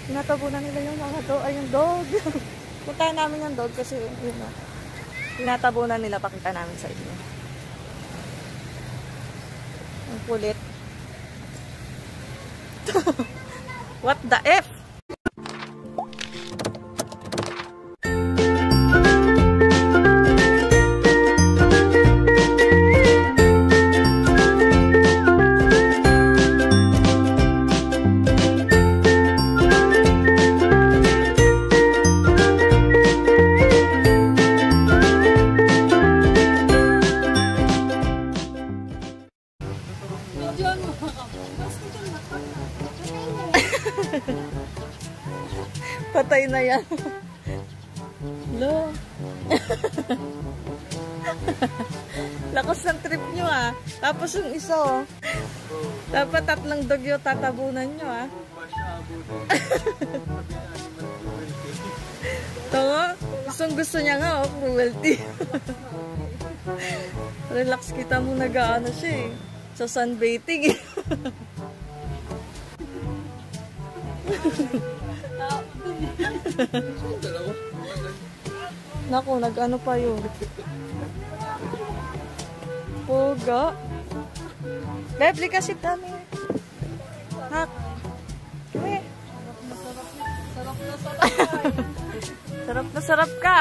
Tinatabunan nila yung mga dog. Ay, yung dog. Puntahan namin yung dog kasi yun o. Tinatabunan nila, pakita namin sa inyo. Ang kulit. What the F? Patay na yan. Lo. Lakas ng trip nyo ah. Tapos yung isa oh. Dapat 3 dog yung tatabunan nyo ah. Ito gusto niya nga oh, cruelty. Relax kita mo nag-aano siya eh. Sa sunbathing eh. Naku, nag-ano pa yun. Poga. Bebli kasi dami. Nak. Kami. Sarap na sarap ka.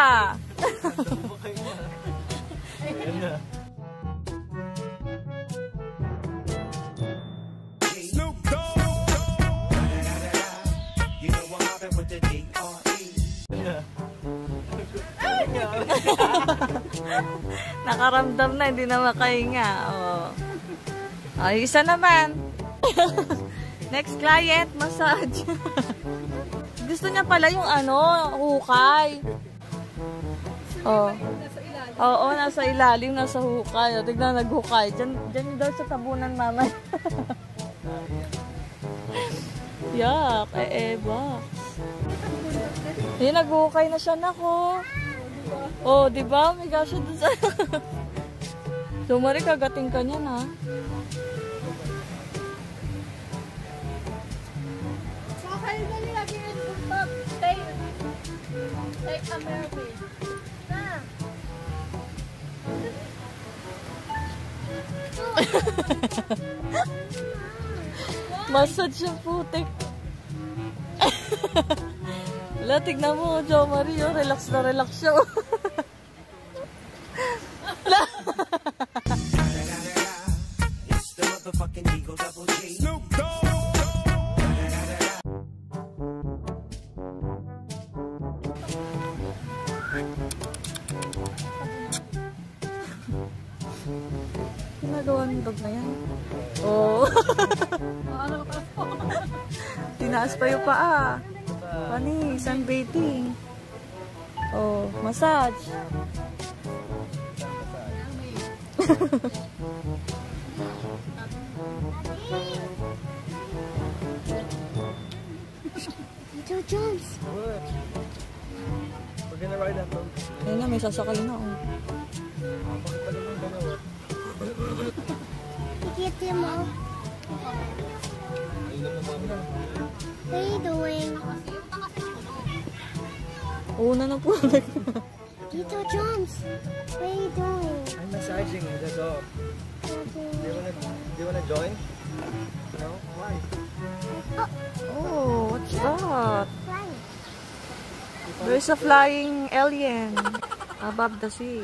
Nakaramdam na, hindi na makahinga. Oh. Ay, isa naman. Next client, massage. Gusto niya pala yung ano, hukay. Oh. Oo, nasa ilalim, nasa hukay. O, tignan, naghukay. Diyan daw sa tabunan, mama. Yak, Eva. Ayun, naghukay na siya, nako. Oh, di ba? May gasya doon sa... Sumari, kagating ka niyan, ha? Okay, dali lagi yung tumpag. Take a mermaid. Massage yung putik. Wala, tignan mo, Jo Mario, relax na relax siya. Ginagawa ng dog na yan. Oh. Tinaas pa yung paa. Pani, sunbathing. Oh, massage. Little Jones. What? We're gonna ride that boat. Ayun na, may sasakay na. Oh. Bakit pa naman dalawa? Ikit mo. What are you doing? Una na po. Little Jones. What are you doing? I'm massaging the dog. Do you wanna join? No? Why? Oh, what's that? Flying. There's a flying alien above the sea.